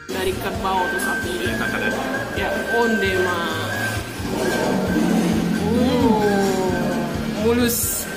dari kerbau atau sapi. Ya, onde ma. Mulus.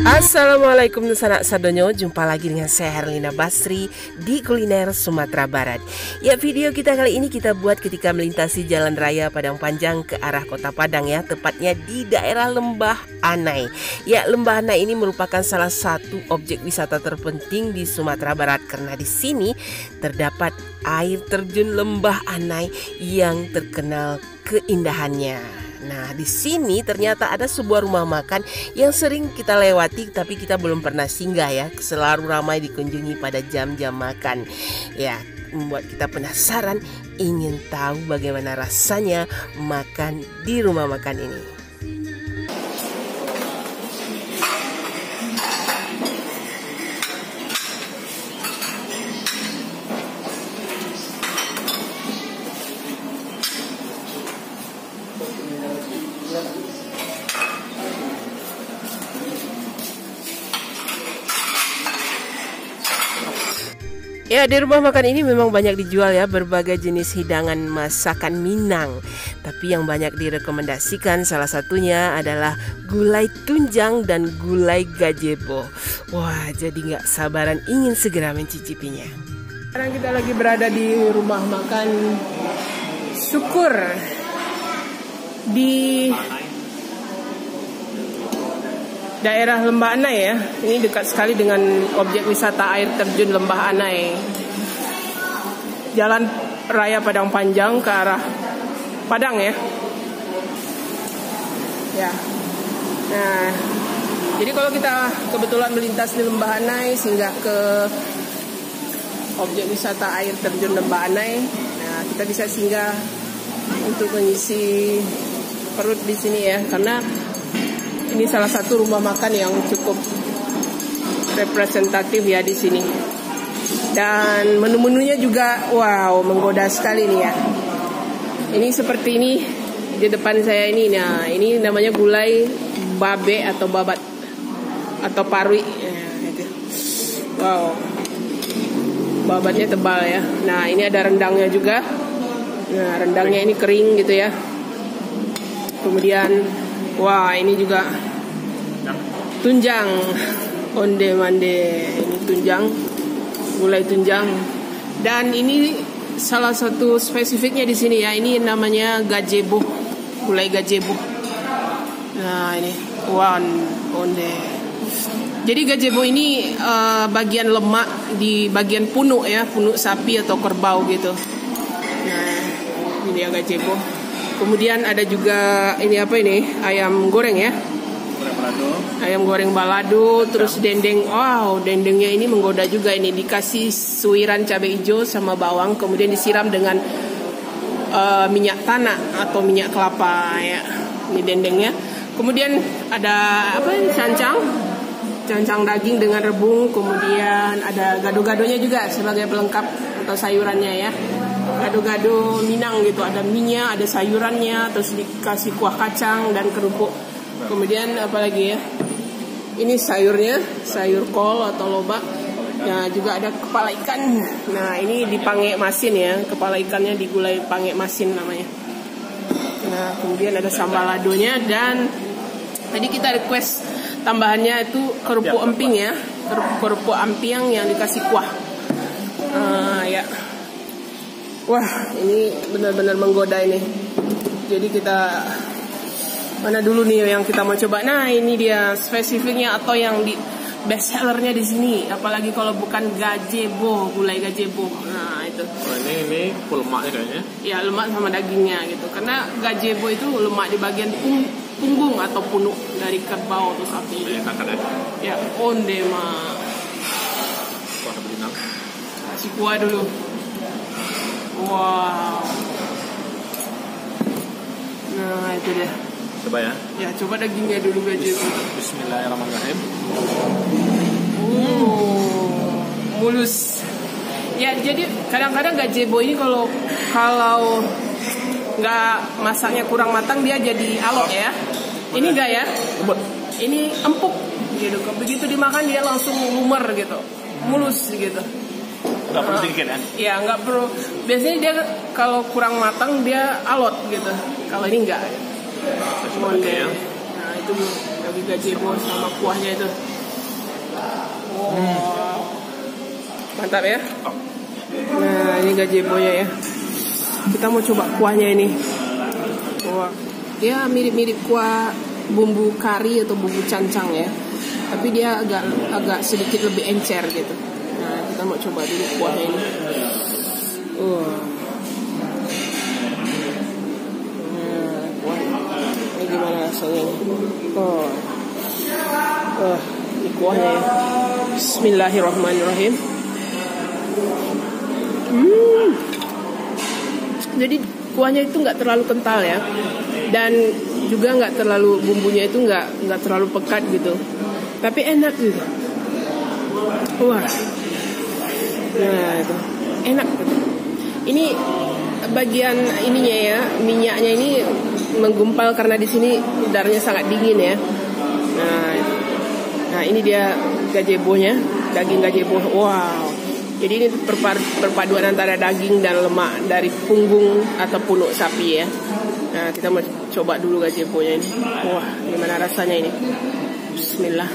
Assalamualaikum sanak sadonyo, jumpa lagi dengan saya Herlina Basri di Kuliner Sumatera Barat. Ya, video kita kali ini kita buat ketika melintasi jalan raya Padang Panjang ke arah Kota Padang ya, tepatnya di daerah Lembah Anai. Ya, Lembah Anai ini merupakan salah satu objek wisata terpenting di Sumatera Barat karena di sini terdapat air terjun Lembah Anai yang terkenal keindahannya. Nah, di sini ternyata ada sebuah rumah makan yang sering kita lewati tapi kita belum pernah singgah ya. Selalu ramai dikunjungi pada jam-jam makan. Ya, membuat kita penasaran ingin tahu bagaimana rasanya makan di rumah makan ini. Ya, di rumah makan ini memang banyak dijual ya berbagai jenis hidangan masakan Minang. Tapi yang banyak direkomendasikan salah satunya adalah gulai tunjang dan gulai gazebo. Wah, jadi nggak sabaran ingin segera mencicipinya. Sekarang kita lagi berada di rumah makan Syukur di daerah Lembah Anai ya. Ini dekat sekali dengan objek wisata air terjun Lembah Anai. Jalan raya Padang Panjang ke arah Padang ya. Ya. Nah, jadi kalau kita kebetulan melintas di Lembah Anai singgah ke objek wisata air terjun Lembah Anai, nah kita bisa singgah untuk mengisi perut di sini ya, karena ini salah satu rumah makan yang cukup representatif ya di sini. Dan menu-menunya juga wow, menggoda sekali nih ya. Ini seperti ini di depan saya ini. Nah, ini namanya gulai babe atau babat atau parwi. Wow. Babatnya tebal ya. Nah, ini ada rendangnya juga. Nah, rendangnya ini kering gitu ya. Kemudian wah, ini juga tunjang, onde mande, ini tunjang, gulai tunjang. Dan ini salah satu spesifiknya di sini ya, ini namanya gazebo, gulai gazebo. Nah, ini onde. Jadi gazebo ini bagian lemak di bagian punuk ya, punuk sapi atau kerbau gitu. Nah, ini dia gazebo. Kemudian ada juga ini apa ini? Ayam goreng ya. Ayam goreng balado, terus dendeng. Wow, dendengnya ini menggoda juga ini. Dikasih suiran cabai hijau sama bawang, kemudian disiram dengan minyak tanah atau minyak kelapa ya. Ini dendengnya. Kemudian ada apa ini? Cancang daging dengan rebung. Kemudian ada gado-gadonya juga sebagai pelengkap atau sayurannya ya. Gado-gado Minang gitu, ada minyak, ada sayurannya, terus dikasih kuah kacang dan kerupuk. Kemudian apa lagi ya? Ini sayurnya, sayur kol atau lobak. Nah, juga ada kepala ikan. Nah, ini dipange masin ya, kepala ikannya digulai pange masin namanya. Nah, kemudian ada sambaladonya dan tadi kita request tambahannya itu kerupuk emping ya, kerupuk ampiang yang dikasih kuah. Ya. Wah, ini benar-benar menggoda ini. Jadi kita mana dulu nih yang kita mau coba. Nah, ini dia spesifiknya atau yang di best sellernya di sini. Apalagi kalau bukan gazebo, gulai gazebo. Nah, itu. Oh, ini full lemaknya kayaknya. Ya, lemak sama dagingnya gitu. Karena gazebo itu lemak di bagian punggung atau punuk dari kerbau atau sapi. Ya, onde ma. Kuah belinang. Kasih kuah dulu. Wow. Nah, itu dia. Coba ya. Ya, coba dagingnya dulu gazebo. Bismillahirrahmanirrahim. Mulus. Ya, jadi kadang-kadang gazebo ini kalau nggak masaknya kurang matang dia jadi alot ya. Ini enggak ya? Lembut. Ini empuk gitu. Begitu dimakan dia langsung lumer gitu, mulus gitu. Nggak perlu dikit ya? Ya nggak perlu. Biasanya dia kalau kurang matang dia alot gitu. Kalau ini enggak. Ya. Nah itu daging gazebo sama kuahnya itu. Wow. Mantap ya. Nah ini gazebo-nya ya. Kita mau coba kuahnya ini. Wah, dia mirip-mirip kuah bumbu kari atau bumbu cancang ya. Tapi dia agak sedikit lebih encer gitu. Nah kita mau coba dulu kuahnya ini. Ini gimana rasanya ini? Ini kuahnya ya. Bismillahirrahmanirrahim. Jadi kuahnya itu nggak terlalu kental ya, dan juga nggak terlalu bumbunya itu nggak terlalu pekat gitu, tapi enak gitu. Wah, nah itu enak gitu. Ini bagian ininya ya, minyaknya ini menggumpal karena di sini udaranya sangat dingin ya. Nah ini dia gazebonya, daging gazebo. Wow. Jadi ini perpaduan antara daging dan lemak dari punggung atau punuk sapi ya. Nah kita mau coba dulu gazebo-nya ini. Wah gimana rasanya ini? Bismillah.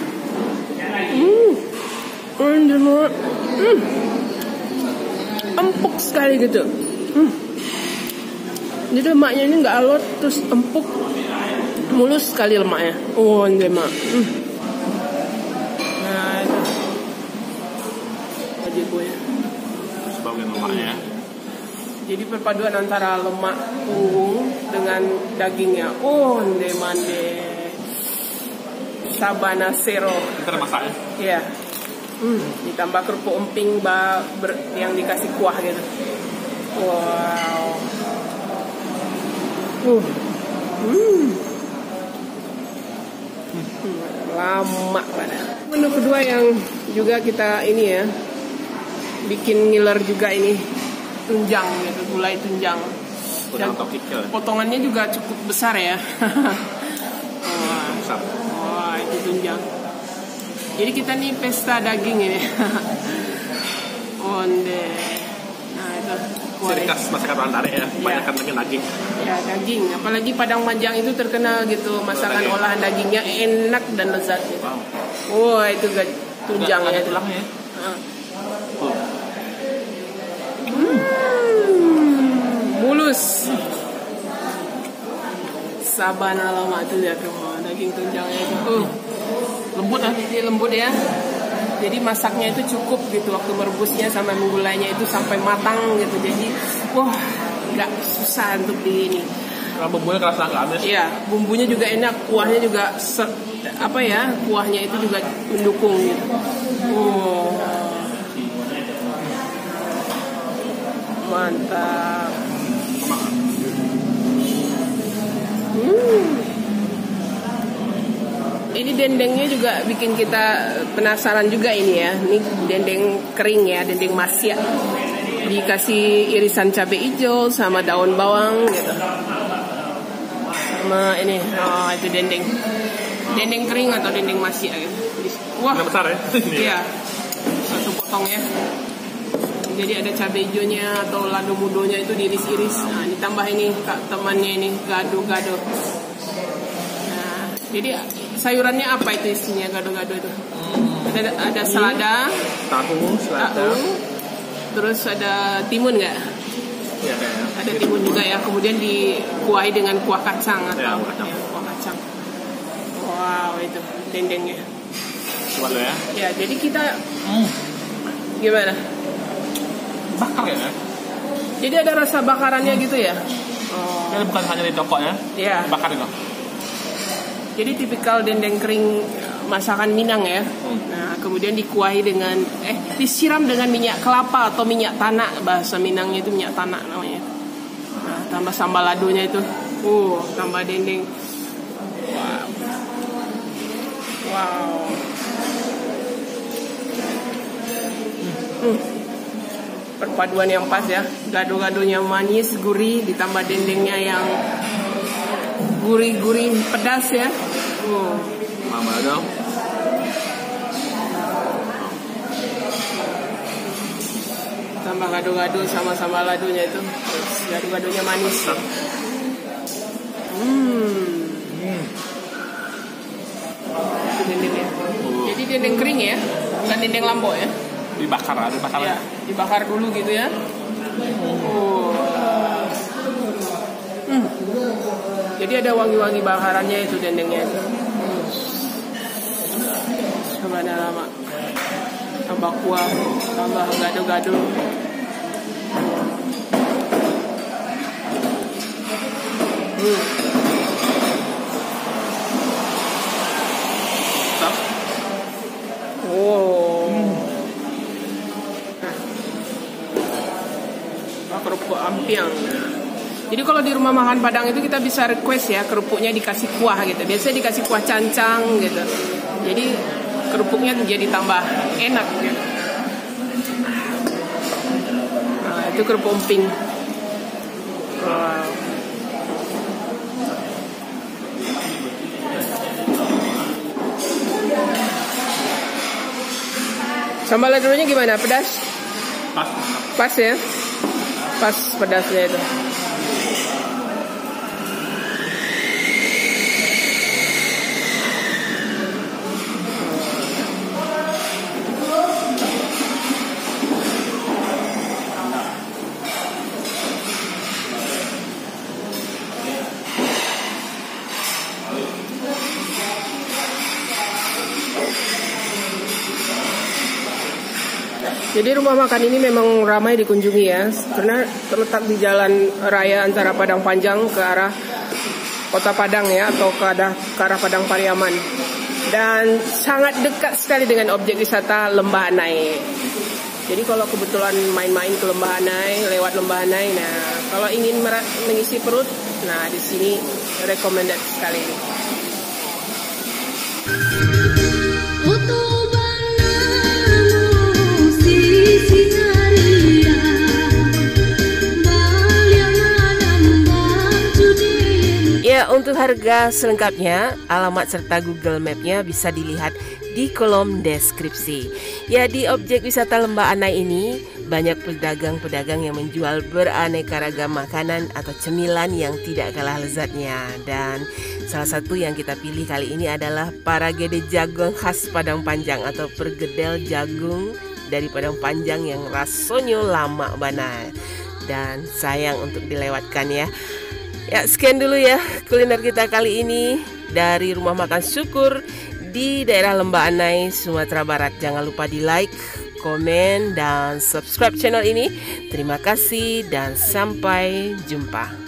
Empuk sekali gitu. Jadi lemaknya ini nggak alot, terus empuk, mulus sekali lemaknya. Oh lemak. Nah itu gazebo-nya. Sebagian lemaknya. Jadi perpaduan antara lemak punggung dengan dagingnya. Oh, mande. Sabana Sero. Kita masaknya. Iya. Ditambah kerupuk emping yang dikasih kuah gitu. Wow. Lama pada. Menu kedua yang juga kita ini ya, bikin ngiler juga ini, tunjang gitu, gulai tunjang. Dan potongannya juga cukup besar ya. Wah, itu tunjang. Jadi kita nih pesta daging ini. Onde. Nah itu. Ciri khas masakan Pandare ya, kebanyakan daging. Ya daging, apalagi Padang Panjang itu terkenal gitu, masakan olahan dagingnya enak dan lezat gitu. Wah itu tunjang ya. Tulangnya. Mulus. Sabana lama tuh ya tuh daging tunjangnya itu. Lembut ya, jadi lembut ya. Jadi masaknya itu cukup gitu, waktu merebusnya sama menggulainya itu sampai matang gitu. Jadi wah nggak susah untuk di ini. Kalau bumbunya kerasa nggak amis. Iya, bumbunya juga enak, kuahnya juga kuahnya itu juga mendukung gitu. Mantap. Ini dendengnya juga bikin kita penasaran juga ini ya. Ini dendeng kering ya, dendeng masia. Dikasih irisan cabai hijau sama daun bawang gitu. Sama ini, itu dendeng. Dendeng kering atau dendeng masia gitu. Wah, besar ya? Iya. Satu potong ya. Jadi ada cabai hijaunya atau lado mudonya itu diiris-iris. Nah, ditambah ini temannya ini gado-gado. Nah, jadi sayurannya apa itu isinya gado-gado itu? Ada selada, tahu, terus ada timun nggak? Ya, ada timun juga ya. Kemudian dikuahi dengan kuah kacang atau kuah kacang. Wow itu dendengnya. Coba dulu ya. Ya jadi kita gimana? Bakar ya? Jadi ada rasa bakarannya gitu ya? Ini bukan hanya di toko ya? Iya. Bakar itu. Jadi tipikal dendeng kering masakan Minang ya. Nah, kemudian dikuahi dengan disiram dengan minyak kelapa atau minyak tanak, bahasa Minangnya itu minyak tanak namanya. Nah, tambah sambal ladonya itu. Tambah dendeng. Wow. perpaduan yang pas ya. Gado-gadonya manis, gurih, ditambah dendengnya yang gurih-gurih pedas ya. Mama dong. Tambah gado-gado sama ladunya itu. Terus gado-gadonya manis. Itu dendengnya. Jadi dendeng kering ya, bukan dendeng Lombok ya. Dibakar Ya, dibakar dulu gitu ya. Jadi ada wangi-wangi bakarannya itu dendengnya itu. Coba lama. Tambah kuah, tambah gado-gado. Kerupuk ampiang. Jadi kalau di rumah makan Padang itu kita bisa request ya kerupuknya dikasih kuah gitu. Biasanya dikasih kuah cancang gitu. Jadi kerupuknya jadi tambah enak gitu. Nah, itu kerupuk emping. Wow. Sambal ladonya gimana? Pedas? Pas ya? Pas pedasnya itu. Jadi rumah makan ini memang ramai dikunjungi ya, karena terletak di jalan raya antara Padang Panjang ke arah Kota Padang ya, atau ke arah Padang Pariaman. Dan sangat dekat sekali dengan objek wisata Lembah Anai. Jadi kalau kebetulan main-main ke Lembah Anai, lewat Lembah Anai, nah kalau ingin mengisi perut, nah di sini recommended sekali ini. Ya, untuk harga selengkapnya, alamat serta Google Map-nya bisa dilihat di kolom deskripsi. Ya, di objek wisata Lembah Anai ini banyak pedagang-pedagang yang menjual beraneka ragam makanan atau cemilan yang tidak kalah lezatnya. Dan salah satu yang kita pilih kali ini adalah paragede jagung khas Padang Panjang atau pergedel jagung dari Padang Panjang yang rasanya lama bana. Dan sayang untuk dilewatkan ya. Ya, sekian dulu ya kuliner kita kali ini dari Rumah Makan Syukur di daerah Lembah Anai, Sumatera Barat. Jangan lupa di like, komen, dan subscribe channel ini. Terima kasih dan sampai jumpa.